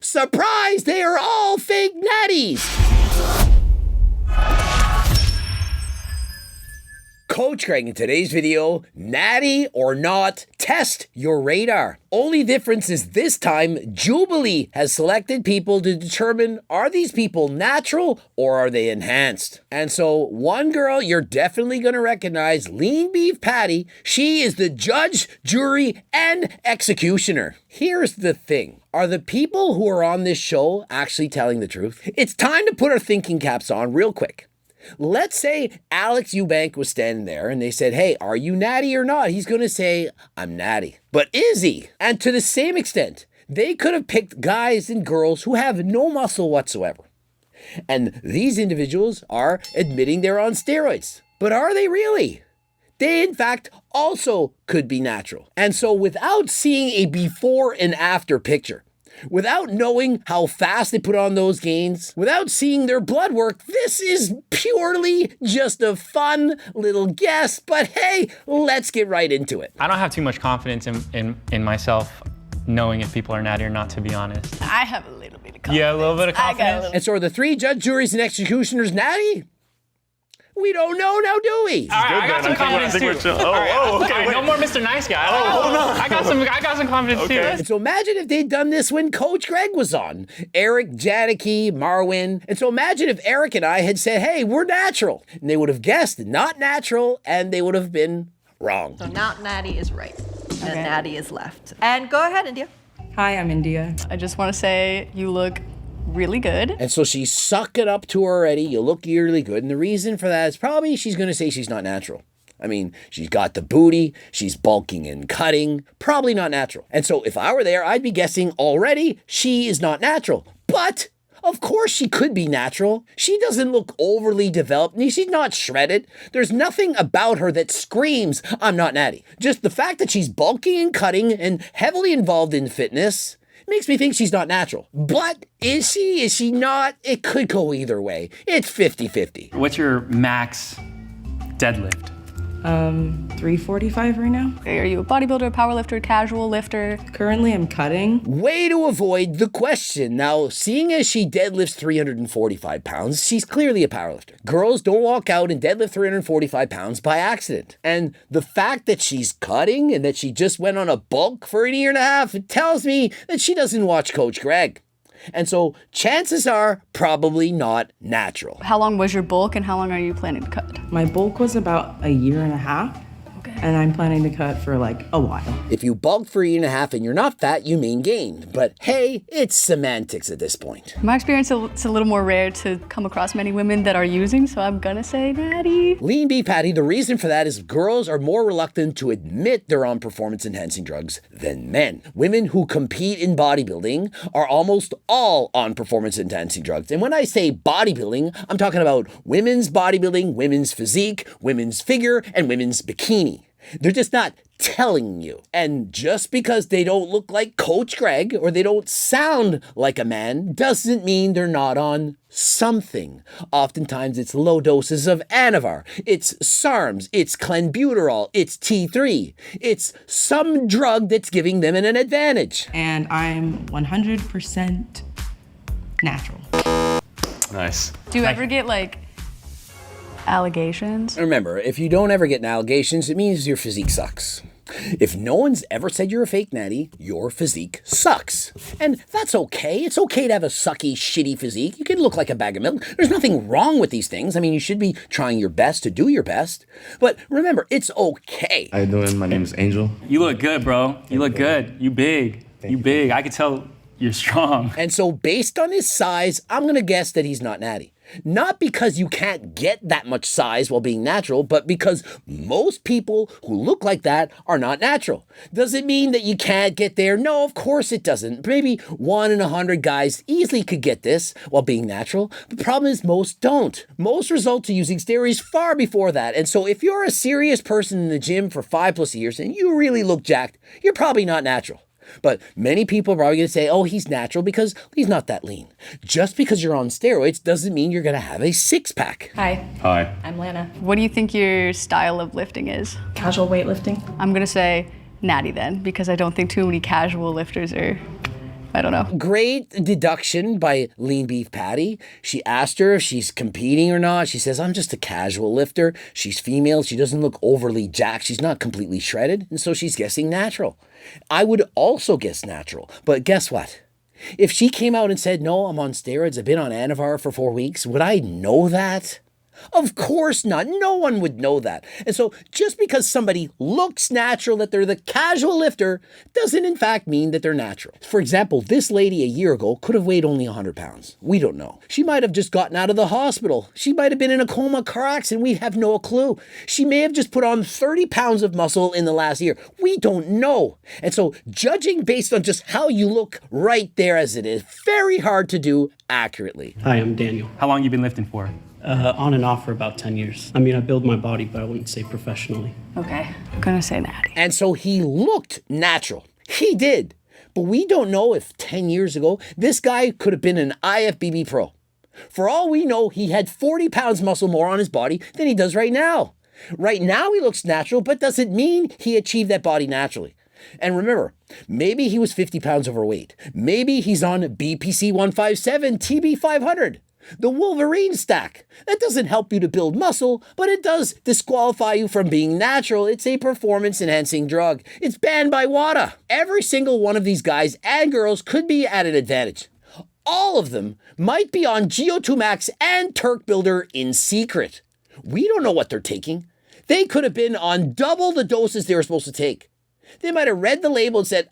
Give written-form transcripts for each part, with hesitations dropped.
Surprise, they are all fake natties. Coach Greg in today's video, natty or not, test your radar. Only difference is this time, Jubilee has selected people to determine are these people natural or are they enhanced. And so one girl you're definitely going to recognize, Lean Beef Patty, she is the judge, jury, and executioner. Here's the thing. Are the people who are on this show actually telling the truth? It's time to put our thinking caps on real quick. Let's say Alex Eubank was standing there and they said, hey, are you natty or not? He's going to say, I'm natty. But is he? And to the same extent, they could have picked guys and girls who have no muscle whatsoever. And these individuals are admitting they're on steroids. But are they really? They, in fact, also could be natural. And so without seeing a before and after picture, without knowing how fast they put on those gains, without seeing their blood work, this is purely just a fun little guess. But hey, let's get right into it. I don't have too much confidence in myself knowing if people are natty or not, to be honest. I have a little bit of confidence. Yeah, a little bit of confidence. And so are the three judge, juries, and executioners natty? We don't know now, do we? All right, I got some confidence too. Okay, no more Mr. Nice Guy. Hold on. I got some confidence too. And so imagine if they'd done this when Coach Greg was on. Eric, Janicki, Marwin. And so imagine if Eric and I had said, hey, we're natural. And they would have guessed not natural, and they would have been wrong. So not natty is right, and natty is left. And go ahead, India. Hi, I'm India. I just want to say you look really good. And so she's sucking up to her already. You look really good. And the reason for that is probably she's going to say she's not natural. I mean, she's got the booty, she's bulking and cutting, probably not natural. And so if I were there, I'd be guessing already she is not natural. But of course she could be natural. She doesn't look overly developed. She's not shredded. There's nothing about her that screams, I'm not natty. Just the fact that she's bulking and cutting and heavily involved in fitness makes me think she's not natural. But is she? Is she not? It could go either way. It's 50-50. What's your max deadlift? 345 right now. Are you a bodybuilder, powerlifter, casual lifter? Currently, I'm cutting. Way to avoid the question. Now, seeing as she deadlifts 345 pounds, she's clearly a powerlifter. Girls don't walk out and deadlift 345 pounds by accident. And the fact that she's cutting and that she just went on a bulk for a year and a half, it tells me that she doesn't watch Coach Greg. And so chances are probably not natural. How long was your bulk and how long are you planning to cut? My bulk was about a year and a half. Okay. And I'm planning to cut for like a while. If you bulk for a year and a half and you're not fat, you mean gained. But hey, it's semantics at this point. In my experience, it's a little more rare to come across many women that are using, so I'm gonna say natty. Lean Beef Patty, the reason for that is girls are more reluctant to admit they're on performance-enhancing drugs than men. Women who compete in bodybuilding are almost all on performance-enhancing drugs. And when I say bodybuilding, I'm talking about women's bodybuilding, women's physique, women's figure, and women's bikini. They're just not telling you. And just because they don't look like Coach Greg or they don't sound like a man doesn't mean they're not on something. Oftentimes it's low doses of Anavar, it's Sarms, it's clenbuterol, it's T3. It's some drug that's giving them an advantage. And I'm 100% natural. Nice. Do you ever get like allegations? Remember, if you don't ever get allegations, it means your physique sucks. If no one's ever said you're a fake natty, your physique sucks. And that's okay. It's okay to have a sucky, shitty physique. You can look like a bag of milk. There's nothing wrong with these things. I mean, you should be trying your best to do your best. But remember, it's okay. How you doing? My name is Angel. You look good, bro. You look good. You big. You big. I can tell you're strong. And so based on his size, I'm going to guess that he's not natty. Not because you can't get that much size while being natural, but because most people who look like that are not natural. Does it mean that you can't get there? No, of course it doesn't. Maybe 1 in 100 guys easily could get this while being natural. The problem is most don't. Most result to using steroids far before that. And so if you're a serious person in the gym for 5+ years and you really look jacked, you're probably not natural. But many people are probably going to say, oh, he's natural because he's not that lean. Just because you're on steroids doesn't mean you're going to have a six-pack. Hi. Hi. I'm Lana. What do you think your style of lifting is? Casual weightlifting. I'm gonna say natty then, because I don't think too many casual lifters are I don't know. Great deduction by Lean Beef Patty. She asked her if she's competing or not. She says, I'm just a casual lifter. She's female. She doesn't look overly jacked. She's not completely shredded. And so she's guessing natural. I would also guess natural. But guess what? If she came out and said, no, I'm on steroids, I've been on Anavar for 4 weeks, would I know that? Of course not. No one would know that. And so just because somebody looks natural, that they're the casual lifter, doesn't in fact mean that they're natural. For example, this lady a year ago could have weighed only 100 pounds. We don't know. She might have just gotten out of the hospital. She might have been in a coma car accident. We have no clue. She may have just put on 30 pounds of muscle in the last year. We don't know. And so judging based on just how you look right there as it is, very hard to do accurately. Hi, I'm Daniel. How long you been lifting for? On and off for about 10 years. I mean, I build my body, but I wouldn't say professionally. Okay, I'm gonna say Natty. And so he looked natural. He did. But we don't know if 10 years ago, this guy could have been an IFBB pro. For all we know, he had 40 pounds muscle more on his body than he does right now. Right now he looks natural, but doesn't mean he achieved that body naturally. And remember, maybe he was 50 pounds overweight. Maybe he's on BPC 157, TB 500. The Wolverine stack. That doesn't help you to build muscle, but it does disqualify you from being natural. It's a performance-enhancing drug. It's banned by WADA. Every single one of these guys and girls could be at an advantage. All of them might be on GO2 Max and Turk Builder in secret. We don't know what they're taking. They could have been on double the doses they were supposed to take. They might have read the label and said,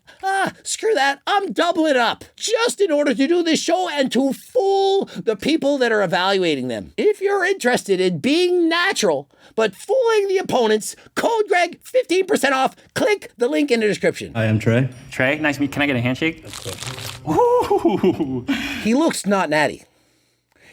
screw that, I'm doubling it up, just in order to do this show and to fool the people that are evaluating them. If you're interested in being natural, but fooling the opponents, code Greg, 15% off, click the link in the description. Hi, I'm Trey. Trey, nice to meet you. Can I get a handshake? Of course. Ooh. He looks not natty.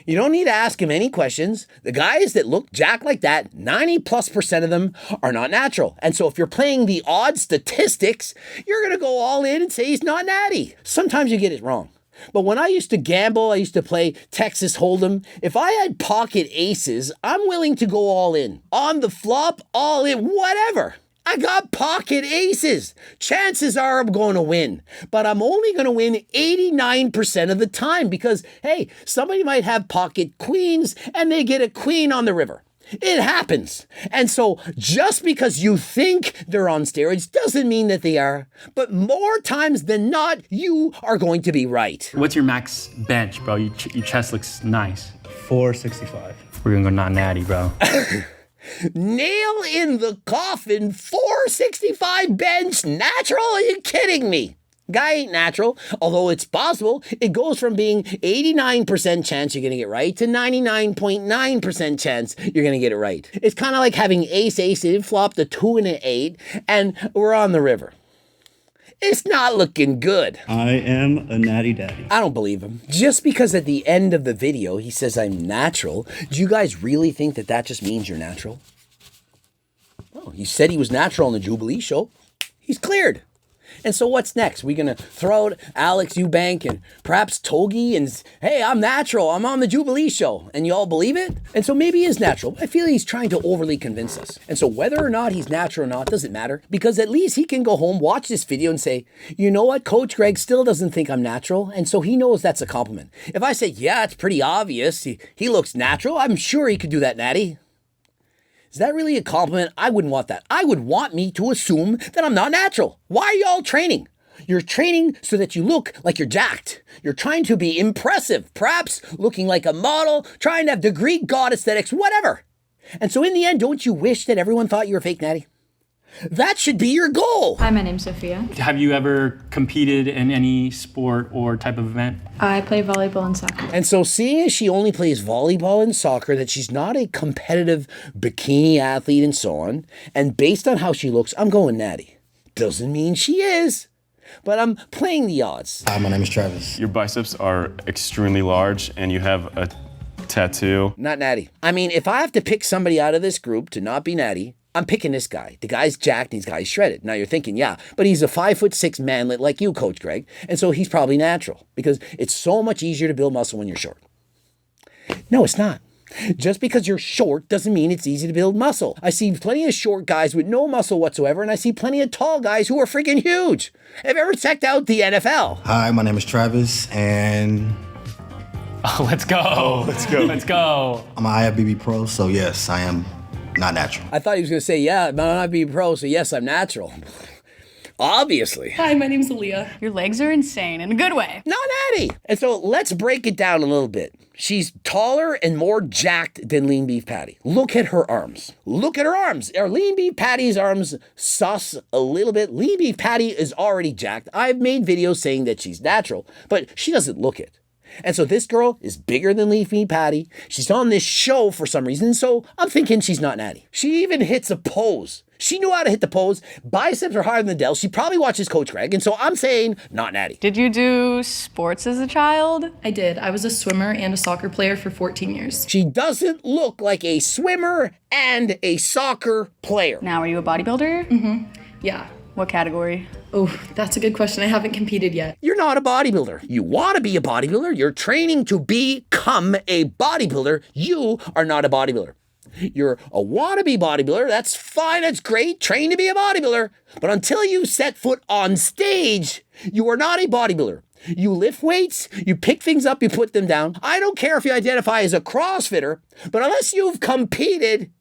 You don't need to ask him any questions. The guys that look jacked like that, 90+% of them are not natural. And so if you're playing the odd statistics, you're going to go all in and say he's not natty. Sometimes you get it wrong. But when I used to gamble, I used to play Texas Hold'em. If I had pocket aces, I'm willing to go all in. On the flop, all in, whatever. I got pocket aces. Chances are I'm going to win, but I'm only going to win 89% of the time because, hey, somebody might have pocket queens and they get a queen on the river. It happens. And so just because you think they're on steroids doesn't mean that they are, but more times than not, you are going to be right. What's your max bench, bro? Your chest looks nice. 465. We're gonna go not natty, bro. Nail in the coffin, 465 bench, natural? Are you kidding me? Guy ain't natural, although it's possible. It goes from being 89% chance you're gonna get right to 99.9% chance you're gonna get it right. It's kind of like having ace, it flopped a 2 and an 8, and we're on the river. It's not looking good. I am a natty daddy. I don't believe him. Just because at the end of the video he says I'm natural, do you guys really think that that just means you're natural? Oh, he said he was natural on the Jubilee show. He's cleared. And so what's next? We're going to throw out Alex Eubank and perhaps Togi and, hey, I'm natural. I'm on the Jubilee show. And you all believe it? And so maybe he is natural. I feel he's trying to overly convince us. And so whether or not he's natural or not doesn't matter because at least he can go home, watch this video and say, you know what? Coach Greg still doesn't think I'm natural. And so he knows that's a compliment. If I say, yeah, it's pretty obvious. He looks natural. I'm sure he could do that, Natty. Is that really a compliment? I wouldn't want that. I would want me to assume that I'm not natural. Why are y'all training? You're training so that you look like you're jacked. You're trying to be impressive, perhaps looking like a model, trying to have the Greek god aesthetics, whatever. And so in the end, don't you wish that everyone thought you were fake, Natty? That should be your goal. Hi, my name's Sophia. Have you ever competed in any sport or type of event? I play volleyball and soccer. And so seeing as she only plays volleyball and soccer, that she's not a competitive bikini athlete and so on, and based on how she looks, I'm going Natty. Doesn't mean she is, but I'm playing the odds. Hi, my name is Travis. Your biceps are extremely large and you have a tattoo. Not Natty. I mean, if I have to pick somebody out of this group to not be Natty, I'm picking this guy. The guy's jacked and this guy's shredded. Now you're thinking, yeah, but he's a 5'6" manlet like you, Coach Greg. And so he's probably natural because it's so much easier to build muscle when you're short. No, it's not. Just because you're short doesn't mean it's easy to build muscle. I see plenty of short guys with no muscle whatsoever, and I see plenty of tall guys who are freaking huge. Have you ever checked out the NFL? Hi, my name is Travis, and Oh, let's go. Let's go. Let's go. I'm an IFBB pro, so yes, I am not natural. I thought he was going to say, yeah, I'm not being pro, so yes, I'm natural. Obviously. Hi, my name's Aaliyah. Your legs are insane in a good way. Not Natty. And so let's break it down a little bit. She's taller and more jacked than Lean Beef Patty. Look at her arms. Look at her arms. Are Lean Beef Patty's arms sus a little bit? Lean Beef Patty is already jacked. I've made videos saying that she's natural, but she doesn't look it. And so this girl is bigger than Lean Beef Patty. She's on this show for some reason, so I'm thinking she's not natty. She even hits a pose. She knew how to hit the pose. Biceps are higher than the delts. She probably watches Coach Greg, and so I'm saying not natty. Did you do sports as a child? I did. I was a swimmer and a soccer player for 14 years. She doesn't look like a swimmer and a soccer player. Now, are you a bodybuilder? Yeah. What category? Oh, that's a good question. I haven't competed yet. You're not a bodybuilder. You want to be a bodybuilder. You're training to become a bodybuilder. You are not a bodybuilder. You're a wannabe bodybuilder. That's fine. That's great. Train to be a bodybuilder. But until you set foot on stage, you are not a bodybuilder. You lift weights, you pick things up, you put them down. I don't care if you identify as a CrossFitter, but unless you've competed,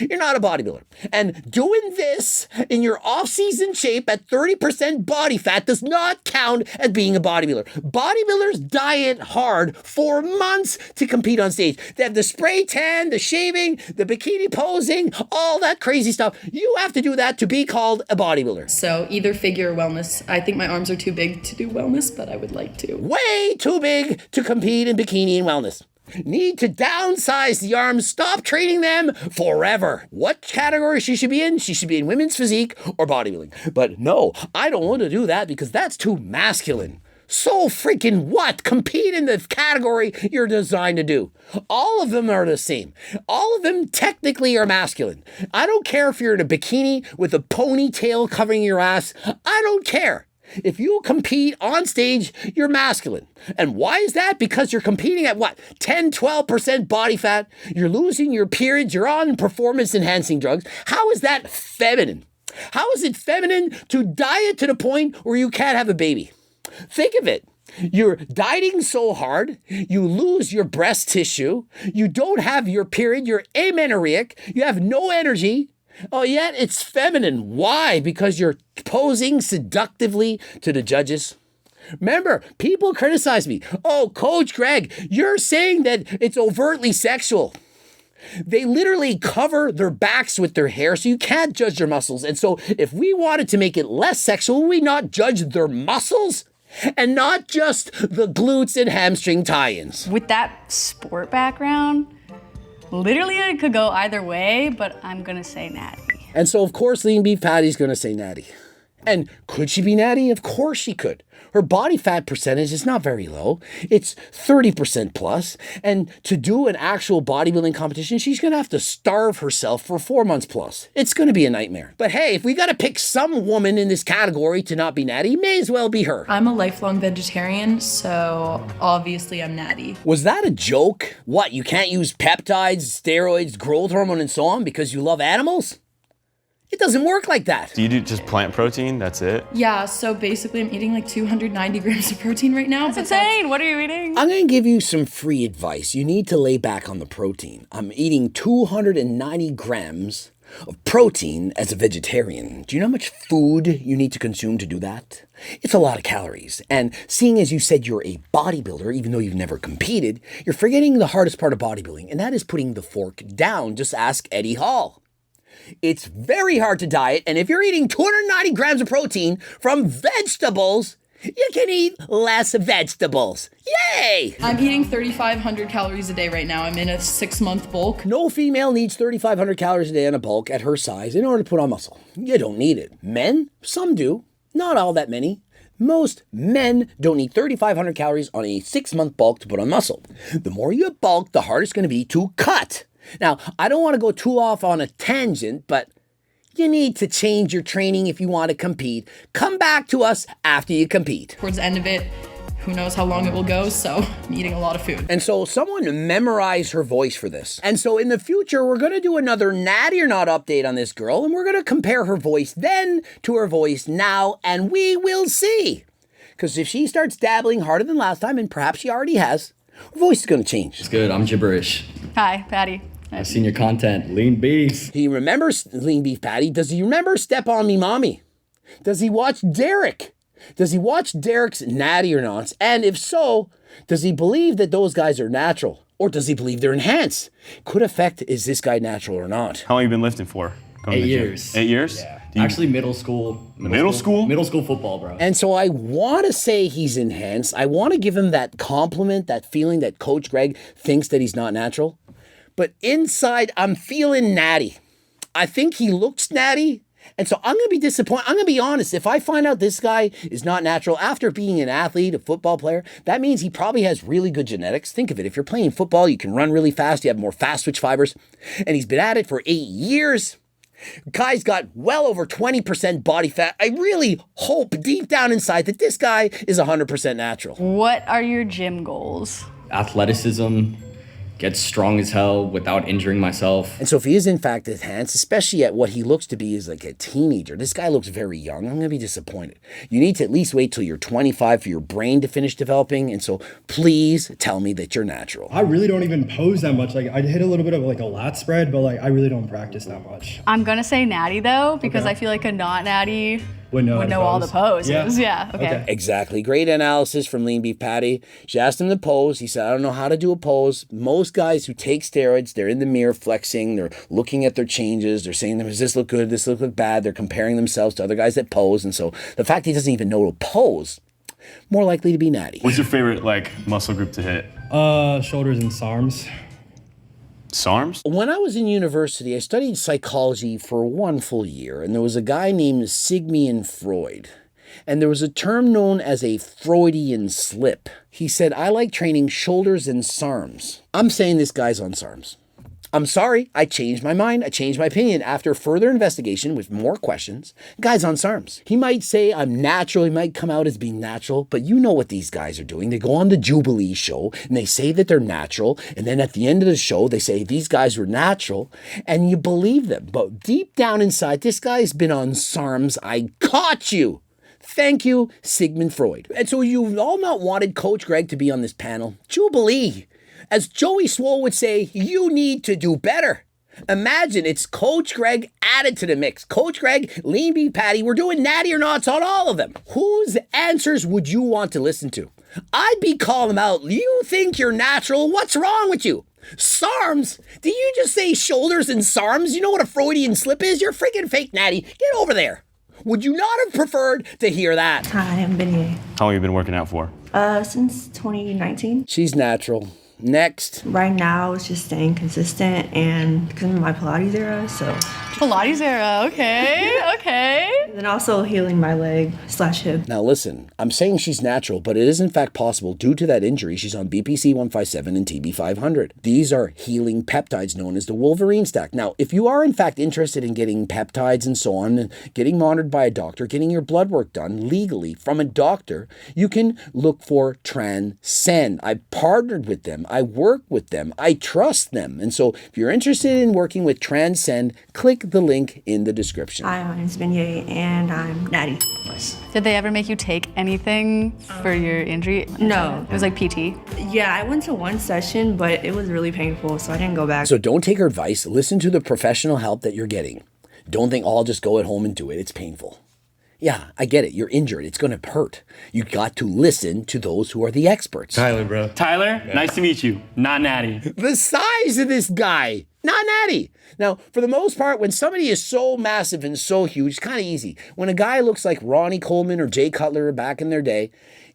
you're not a bodybuilder. And doing this in your off-season shape at 30% body fat does not count as being a bodybuilder. Bodybuilders diet hard for months to compete on stage. They have the spray tan, the shaving, the bikini posing, all that crazy stuff. You have to do that to be called a bodybuilder. So either figure or wellness. I think my arms are too big to do wellness, but I would like to. Way too big to compete in bikini and wellness. Need to downsize the arms, stop training them forever. What category she should be in? She should be in women's physique or bodybuilding. But no, I don't want to do that because that's too masculine. So freaking what? Compete in the category you're designed to do. All of them are the same. All of them technically are masculine. I don't care if you're in a bikini with a ponytail covering your ass. I don't care. If you compete on stage, you're masculine. And why is that? Because you're competing at what? 10, 12% body fat. You're losing your periods. You're on performance-enhancing drugs. How is that feminine? How is it feminine to diet to the point where you can't have a baby? Think of it. You're dieting so hard, you lose your breast tissue, you don't have your period, you're amenorrheic, you have no energy. Oh, yet it's feminine. Why? Because you're posing seductively to the judges. Remember, people criticize me. Oh, Coach Greg, you're saying that it's overtly sexual. They literally cover their backs with their hair, so you can't judge their muscles. And so if we wanted to make it less sexual, would we not judge their muscles? And not just the glutes and hamstring tie-ins. With that sport background, literally I could go either way, but I'm gonna say natty. And so of course Lean Beef Patty's gonna say natty. And could she be natty? Of course she could. Her body fat percentage is not very low. It's 30% plus. And to do an actual bodybuilding competition, she's going to have to starve herself for 4 months plus. It's going to be a nightmare. But hey, if we got to pick some woman in this category to not be natty, may as well be her. I'm a lifelong vegetarian, so obviously I'm natty. Was that a joke? What, you can't use peptides, steroids, growth hormone, and so on because you love animals? It doesn't work like that. Do you do just plant protein? That's it? Yeah, so basically I'm eating like 290 grams of protein right now. That's insane. What are you eating? I'm going to give you some free advice. You need to lay back on the protein. I'm eating 290 grams of protein as a vegetarian. Do you know how much food you need to consume to do that? It's a lot of calories. And seeing as you said you're a bodybuilder, even though you've never competed, you're forgetting the hardest part of bodybuilding, and that is putting the fork down. Just ask Eddie Hall. It's very hard to diet, and if you're eating 290 grams of protein from vegetables, you can eat less vegetables. Yay! I'm eating 3,500 calories a day right now. I'm in a 6-month bulk. No female needs 3,500 calories a day in a bulk at her size in order to put on muscle. You don't need it. Men, some do. Not all that many. Most men don't need 3,500 calories on a 6-month bulk to put on muscle. The more you bulk, the harder it's going to be to cut. Now, I don't want to go too off on a tangent, but you need to change your training if you want to compete. Come back to us after you compete. Towards the end of it, who knows how long it will go, so I'm eating a lot of food. And so someone memorize her voice for this. And so in the future, we're going to do another Natty or Not update on this girl, and we're going to compare her voice then to her voice now, and we will see. Because if she starts dabbling harder than last time, and perhaps she already has, her voice is going to change. It's good. I'm gibberish. Hi, Patty. I've seen your content. Lean beef. He remembers Lean Beef Patty. Does he remember Step On Me Mommy? Does he watch Derek? Does he watch Derek's Natty or Nots? And if so, does he believe that those guys are natural? Or does he believe they're enhanced? Could affect, is this guy natural or not? How long have you been lifting for? 8 years. 8 years? Yeah. Actually, middle school. Middle school? Middle school football, bro. And so I want to say he's enhanced. I want to give him that compliment, that feeling that Coach Greg thinks that he's not natural. But inside, I'm feeling natty. I think he looks natty. And so I'm going to be disappointed. I'm going to be honest. If I find out this guy is not natural after being an athlete, a football player, that means he probably has really good genetics. Think of it. If you're playing football, you can run really fast. You have more fast twitch fibers. And he's been at it for 8 years. Guy's got well over 20% body fat. I really hope deep down inside that this guy is 100% natural. What are your gym goals? Athleticism, get strong as hell without injuring myself. And so if he is in fact enhanced, especially at what he looks to be as like a teenager, this guy looks very young. I'm going to be disappointed. You need to at least wait till you're 25 for your brain to finish developing. And so please tell me that you're natural. I really don't even pose that much. Like I hit a little bit of like a lat spread, but like I really don't practice that much. I'm going to say natty though, because I feel like a not natty would know all the poses. Yeah. Okay. Exactly. Great analysis from Lean Beef Patty. She asked him to pose. He said, I don't know how to do a pose. Most guys who take steroids, they're in the mirror flexing. They're looking at their changes. They're saying, does this look good? Does this look bad? They're comparing themselves to other guys that pose. And so the fact he doesn't even know to pose, more likely to be natty. What's your favorite muscle group to hit? Shoulders and Sarms. Sarms? When I was in university, I studied psychology for 1 full year, and there was a guy named Sigmund Freud. And there was a term known as a Freudian slip. He said, I like training shoulders and Sarms. I'm saying this guy's on Sarms. I'm sorry, I changed my mind. I changed my opinion after further investigation with more questions. Guy's on Sarms. He might say I'm natural. He might come out as being natural, but you know what these guys are doing. They go on the Jubilee show and they say that they're natural. And then at the end of the show, they say these guys were natural and you believe them. But deep down inside, this guy's been on Sarms. I caught you. Thank you, Sigmund Freud. And so you've all not wanted Coach Greg to be on this panel. Jubilee. As Joey Swole would say, you need to do better. Imagine it's Coach Greg added to the mix. Coach Greg, Lean Beef Patty, we're doing natty or nots on all of them. Whose answers would you want to listen to? I'd be calling them out. You think you're natural? What's wrong with you? Sarms? Did you just say shoulders and Sarms? You know what a Freudian slip is? You're freaking fake natty. Get over there. Would you not have preferred to hear that? Hi, I'm Beignet. How long have you been working out for? Since 2019. She's natural. Next. Right now, it's just staying consistent and because of my Pilates era, so. Pilates era, okay. And then also healing my leg/hip. Now listen, I'm saying she's natural, but it is in fact possible due to that injury. She's on BPC 157 and TB 500. These are healing peptides known as the Wolverine stack. Now, if you are in fact interested in getting peptides and so on, and getting monitored by a doctor, getting your blood work done legally from a doctor, you can look for Transcend. I partnered with them. I work with them. I trust them. And so if you're interested in working with Transcend, click the link in the description. Hi, my name's Beignet and I'm natty. Did they ever make you take anything for your injury? No. It was like PT? Yeah, I went to one session, but it was really painful, so I didn't go back. So don't take her advice. Listen to the professional help that you're getting. Don't think, I'll just go at home and do it. It's painful. Yeah, I get it. You're injured. It's going to hurt. You got to listen to those who are the experts. Tyler, bro. Tyler, nice to meet you. Not natty. The size of this guy, not natty. Now, for the most part, when somebody is so massive and so huge, it's kind of easy. When a guy looks like Ronnie Coleman or Jay Cutler back in their day,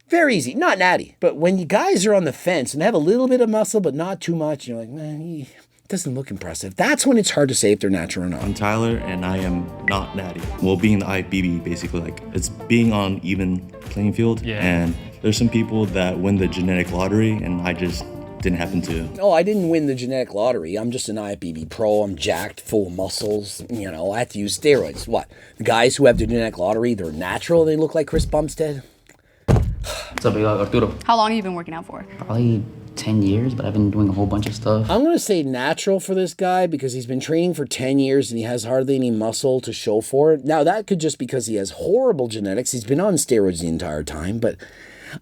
very easy, not natty. But when you guys are on the fence and have a little bit of muscle, but not too much, you're like, man, he doesn't look impressive. That's when it's hard to say if they're natural or not. I'm Tyler, and I am not natty. Well, being the IFBB, basically, like, it's being on even playing field. Yeah. And there's some people that win the genetic lottery, and I just didn't happen to. Oh, I didn't win the genetic lottery. I'm just an IFBB pro. I'm jacked, full of muscles. You know, I have to use steroids. What? The guys who have the genetic lottery, they're natural. They look like Chris Bumstead. What's up, Arturo? How long have you been working out for? Probably 10 years, but I've been doing a whole bunch of stuff. I'm going to say natural for this guy because he's been training for 10 years and he has hardly any muscle to show for it. Now, that could just because he has horrible genetics. He's been on steroids the entire time, but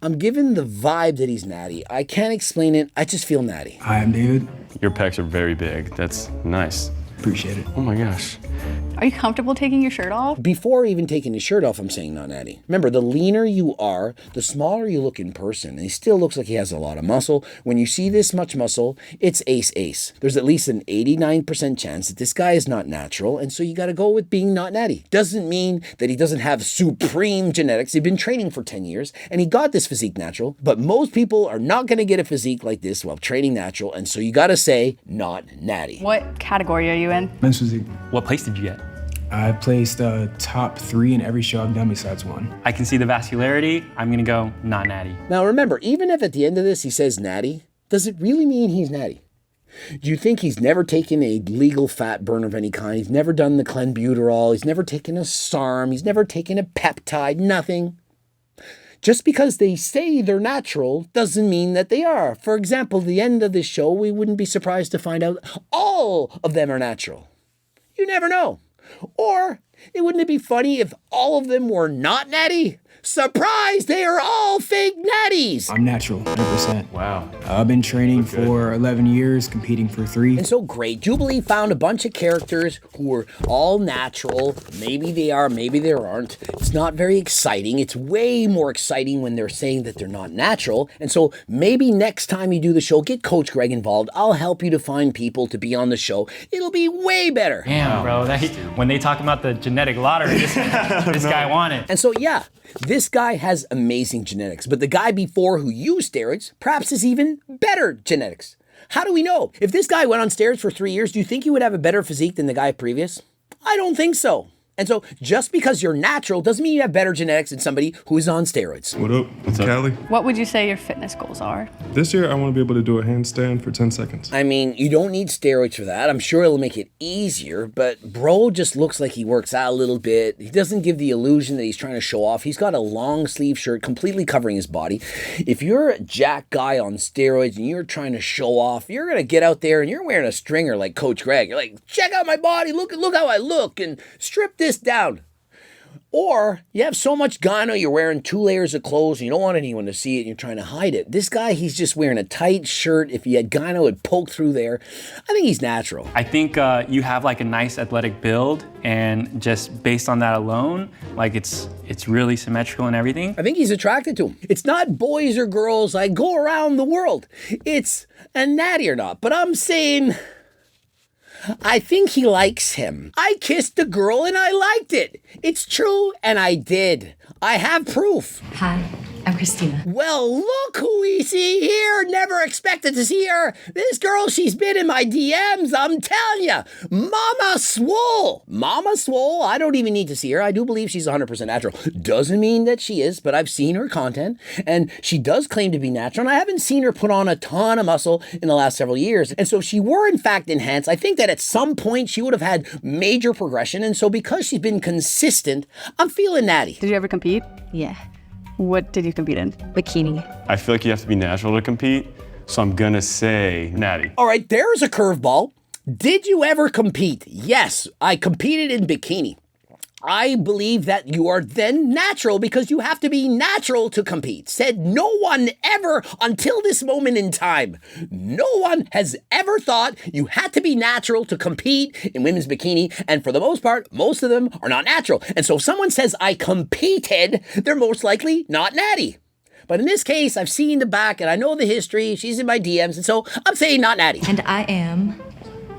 I'm given the vibe that he's natty. I can't explain it. I just feel natty. Hi, I'm David. Your pecs are very big. That's nice. Appreciate it. Oh my gosh. Are you comfortable taking your shirt off? Before even taking his shirt off, I'm saying not natty. Remember, the leaner you are, the smaller you look in person. And he still looks like he has a lot of muscle. When you see this much muscle, it's ace. There's at least an 89% chance that this guy is not natural. And so you got to go with being not natty. Doesn't mean that he doesn't have supreme genetics. He's been training for 10 years and he got this physique natural. But most people are not going to get a physique like this while training natural. And so you got to say not natty. What category are you in? Men's physique. What place did you get? I placed top 3 in every show I've done besides one. I can see the vascularity. I'm gonna go not natty. Now remember, even if at the end of this he says natty, does it really mean he's natty? Do you think he's never taken a legal fat burn of any kind? He's never done the clenbuterol. He's never taken a SARM. He's never taken a peptide, nothing. Just because they say they're natural doesn't mean that they are. For example, at the end of this show, we wouldn't be surprised to find out all of them are natural. You never know. Or, wouldn't it be funny if all of them were not natty? Surprise, they are all fake natties. I'm natural, 100%. Wow. I've been training for 11 years, competing for 3. And so great, Jubilee found a bunch of characters who were all natural. Maybe they are, maybe they aren't. It's not very exciting. It's way more exciting when they're saying that they're not natural. And so maybe next time you do the show, get Coach Greg involved. I'll help you to find people to be on the show. It'll be way better. Damn, bro. When they talk about the genetic lottery, this guy won it. And so, yeah, this guy has amazing genetics, but the guy before who used steroids perhaps has even better genetics. How do we know? If this guy went on steroids for 3 years, do you think he would have a better physique than the guy previous? I don't think so. And so just because you're natural doesn't mean you have better genetics than somebody who's on steroids. What up? It's Callie. What would you say your fitness goals are? This year, I want to be able to do a handstand for 10 seconds. I mean, you don't need steroids for that. I'm sure it'll make it easier, but bro just looks like he works out a little bit. He doesn't give the illusion that he's trying to show off. He's got a long sleeve shirt completely covering his body. If you're a jack guy on steroids and you're trying to show off, you're going to get out there and you're wearing a stringer like Coach Greg. You're like, check out my body. Look how I look and strip this down. Or you have so much gyno, you're wearing 2 layers of clothes and you don't want anyone to see it and you're trying to hide it. This guy, he's just wearing a tight shirt. If he had gyno, it'd poke through there. I think he's natural. I think you have like a nice athletic build, and just based on that alone, like it's really symmetrical and everything. I think he's attracted to him. It's not boys or girls. I go around the world. It's a natty or not. But I'm saying, I think he likes him. I kissed a girl and I liked it. It's true, and I did. I have proof. Hi, I'm Christina. Well, look who we see here. Never expected to see her. This girl, she's been in my DMs. I'm telling you. Mama Swole. Mama Swole. I don't even need to see her. I do believe she's 100% natural. Doesn't mean that she is, but I've seen her content, and she does claim to be natural, and I haven't seen her put on a ton of muscle in the last several years. And so if she were, in fact, enhanced, I think that at some point she would have had major progression, and so because she's been consistent, I'm feeling natty. Did you ever compete? Yeah. What did you compete in? Bikini. I feel like you have to be natural to compete, so I'm gonna say natty. All right, there's a curveball. Did you ever compete? Yes, I competed in bikini. I believe that you are then natural because you have to be natural to compete. Said no one ever until this moment in time. No one has ever thought you had to be natural to compete in women's bikini. And for the most part, most of them are not natural. And so if someone says I competed, they're most likely not natty. But in this case, I've seen the back and I know the history. She's in my DMs. And so I'm saying not natty. And I am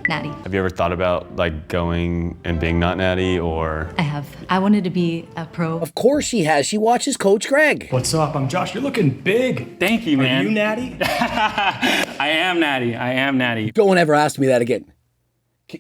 natty. Have you ever thought about like going and being not natty, or? I have. I wanted to be a pro. Of course she has. She watches Coach Greg. What's up? I'm Josh. You're looking big. Thank you, man. Are you natty? I am natty. I am natty. Don't ever ask me that again.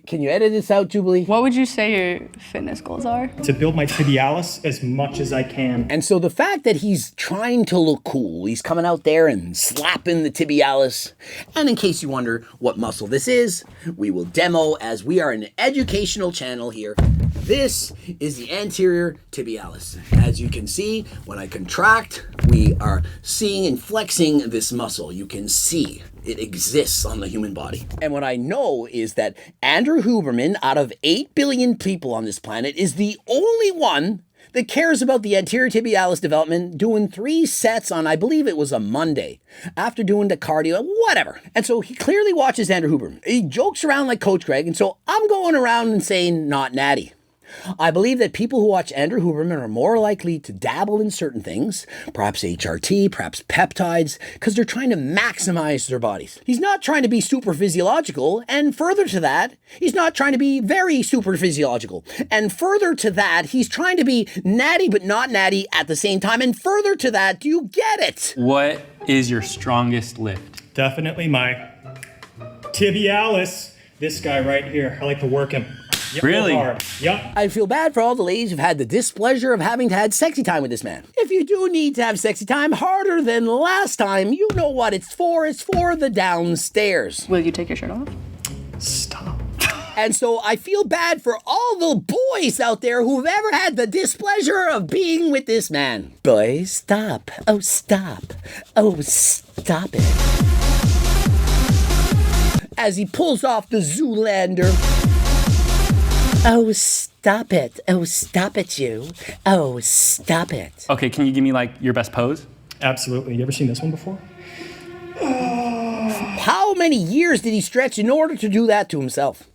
Can you edit this out, Jubilee? What would you say your fitness goals are? To build my tibialis as much as I can. And so the fact that he's trying to look cool, he's coming out there and slapping the tibialis. And in case you wonder what muscle this is, we will demo, as we are an educational channel here. This is the anterior tibialis. As you can see, when I contract, we are seeing and flexing this muscle. You can see it exists on the human body. And what I know is that Andrew Huberman, out of 8 billion people on this planet, is the only one that cares about the anterior tibialis development, doing 3 sets on, I believe it was a Monday, after doing the cardio, whatever. And so he clearly watches Andrew Huberman. He jokes around like Coach Greg, and so I'm going around and saying, not natty. I believe that people who watch Andrew Huberman are more likely to dabble in certain things, perhaps HRT, perhaps peptides, because they're trying to maximize their bodies. He's not trying to be super physiological, and further to that, he's not trying to be very super physiological. And further to that, he's trying to be natty but not natty at the same time. And further to that, do you get it? What is your strongest lift? Definitely my tibialis. This guy right here. I like to work him. Yep, really? Hard. Yep. I feel bad for all the ladies who've had the displeasure of having to have sexy time with this man. If you do need to have sexy time harder than last time, you know what it's for. It's for the downstairs. Will you take your shirt off? Stop. And so I feel bad for all the boys out there who've ever had the displeasure of being with this man. Boys, stop. Oh, stop. Oh, stop it. As he pulls off the Zoolander. Oh, stop it. Oh, stop it, you. Oh, stop it. Okay, can you give me like your best pose? Absolutely. You ever seen this one before? How many years did he stretch in order to do that to himself?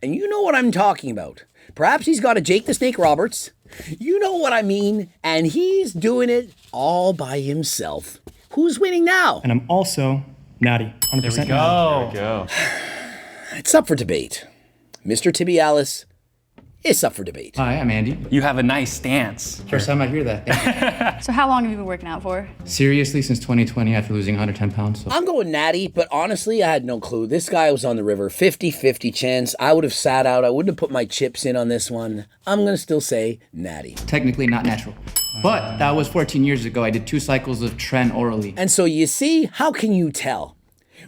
And you know what I'm talking about. Perhaps he's got a Jake the Snake Roberts. You know what I mean. And he's doing it all by himself. Who's winning now? And I'm also natty. 100% There we natty. go. There we go. It's up for debate. Mr. Tibialis, it's up for debate. Hi, I'm Andy. You have a nice stance. First time I hear that. Thank you. So how long have you been working out for? Seriously, since 2020 after losing 110 pounds. So. I'm going natty, but honestly, I had no clue. This guy was on the river, 50-50 chance. I would have sat out. I wouldn't have put my chips in on this one. I'm going to still say natty. Technically not natural. But that was 14 years ago. I did 2 cycles of Tren orally. And so you see, how can you tell?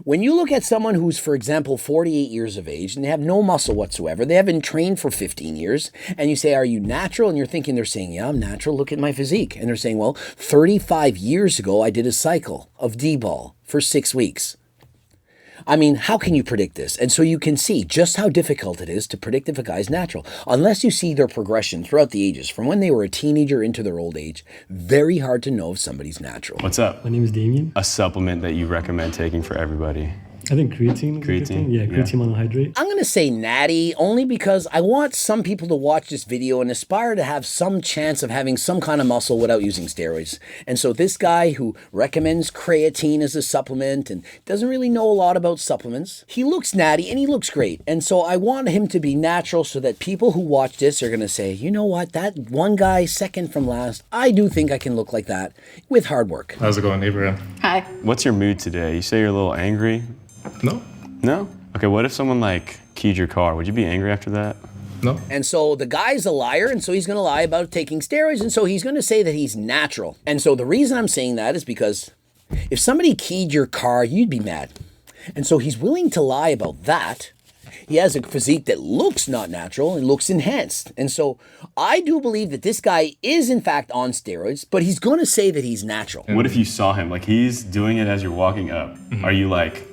When you look at someone who's, for example, 48 years of age and they have no muscle whatsoever, they haven't trained for 15 years, and you say, are you natural? And you're thinking, they're saying, yeah, I'm natural. Look at my physique. And they're saying, well, 35 years ago, I did a cycle of D-ball for 6 weeks. I mean, how can you predict this? And so you can see just how difficult it is to predict if a guy's natural. Unless you see their progression throughout the ages, from when they were a teenager into their old age, very hard to know if somebody's natural. What's up? My name is Damien. A supplement that you recommend taking for everybody. I think creatine. Creatine? Yeah, creatine monohydrate. I'm going to say natty only because I want some people to watch this video and aspire to have some chance of having some kind of muscle without using steroids. And so this guy who recommends creatine as a supplement and doesn't really know a lot about supplements, he looks natty and he looks great. And so I want him to be natural so that people who watch this are going to say, you know what, that one guy second from last, I do think I can look like that with hard work. How's it going, Abram? Hi. What's your mood today? You say you're a little angry? No. No? Okay, what if someone like keyed your car? Would you be angry after that? No. And so the guy's a liar, and so he's going to lie about taking steroids, and so he's going to say that he's natural. And so the reason I'm saying that is because if somebody keyed your car, you'd be mad. And so he's willing to lie about that. He has a physique that looks not natural and looks enhanced. And so I do believe that this guy is in fact on steroids, but he's going to say that he's natural. What if you saw him? Like he's doing it as you're walking up. Are you like,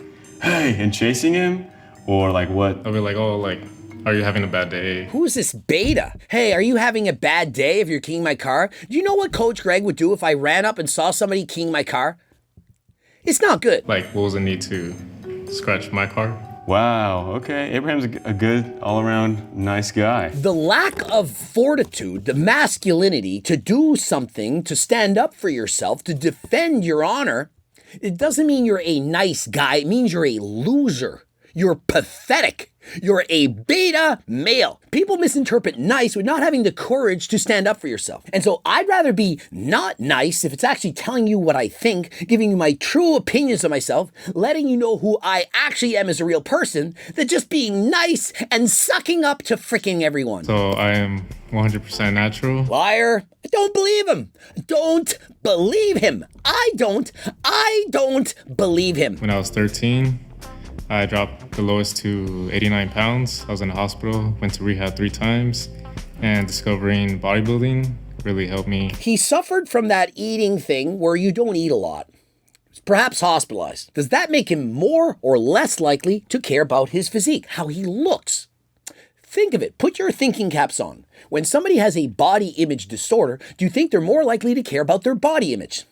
hey, and chasing him? Or like what? I'll be like, oh, like, are you having a bad day? Who is this beta? Hey, are you having a bad day if you're keying my car? Do you know what Coach Greg would do if I ran up and saw somebody keying my car? It's not good. Like, what was the need to scratch my car? Wow, okay. Abraham's a good, all-around nice guy. The lack of fortitude, the masculinity to do something, to stand up for yourself, to defend your honor, it doesn't mean you're a nice guy. It means you're a loser. You're pathetic. You're a beta male. People misinterpret nice with not having the courage to stand up for yourself. And so I'd rather be not nice if it's actually telling you what I think, giving you my true opinions of myself, letting you know who I actually am as a real person, than just being nice and sucking up to freaking everyone. So I am 100% natural. Liar. Don't believe him. Don't believe him. I don't believe him. When I was 13, I dropped the lowest to 89 pounds. I was in the hospital, went to rehab 3 times. and discovering bodybuilding really helped me. He suffered from that eating thing where you don't eat a lot. He's perhaps hospitalized. Does that make him more or less likely to care about his physique, how he looks? Think of it. Put your thinking caps on. When somebody has a body image disorder, do you think they're more likely to care about their body image?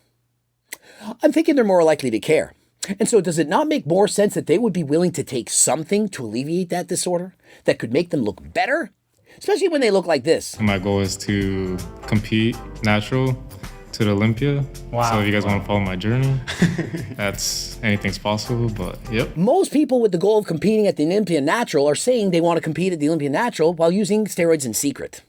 I'm thinking they're more likely to care. And so does it not make more sense that they would be willing to take something to alleviate that disorder that could make them look better? Especially when they look like this. My goal is to compete natural to the Olympia. Wow. So if you guys want to follow my journey, anything's possible, but yep. Most people with the goal of competing at the Olympia Natural are saying they want to compete at the Olympia Natural while using steroids in secret.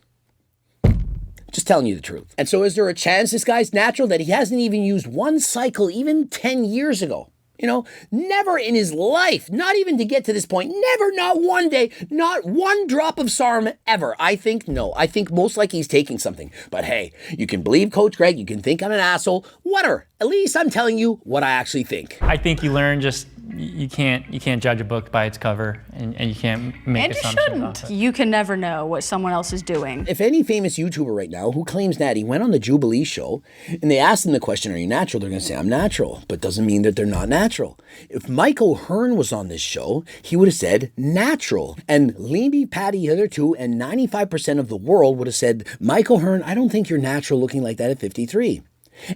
Just telling you the truth. And so is there a chance this guy's natural that he hasn't even used one cycle even 10 years ago? You know, never in his life, not even to get to this point, never, not one day, not one drop of SARM ever. I think no. I think most likely he's taking something. But hey, you can believe Coach Greg, you can think I'm an asshole, whatever. At least I'm telling you what I actually think. I think you learn just you can't judge a book by its cover, and you can't make assumptions off it. You can never know what someone else is doing. If any famous YouTuber right now who claims Natty went on the Jubilee show and they asked them the question, are you natural? They're going to say, I'm natural, but doesn't mean that they're not natural. If Mike O'Hearn was on this show, he would have said natural. And Leanby Patty hitherto and 95% of the world would have said, Mike O'Hearn, I don't think you're natural looking like that at 53.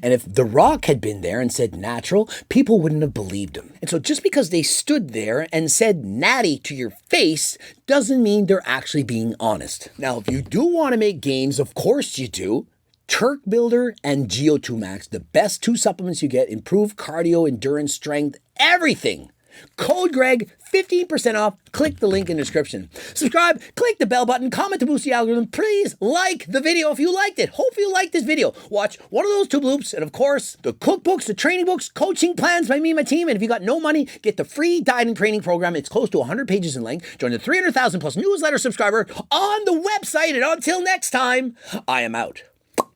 And if The Rock had been there and said natural, people wouldn't have believed him. And so just because they stood there and said natty to your face doesn't mean they're actually being honest. Now, if you do want to make gains, of course you do. Turk Builder and Geo2 Max, the best two supplements you get, improve cardio, endurance, strength, everything. Code Greg, 15% off. Click the link in the description. Subscribe, click the bell button, comment to boost the algorithm. Please like the video if you liked it. Hope you liked this video. Watch one of those two bloops, and of course, the cookbooks, the training books, coaching plans by me and my team. And if you got no money, get the free diet and training program. It's close to 100 pages in length. Join the 300,000 plus newsletter subscriber on the website. And until next time, I am out.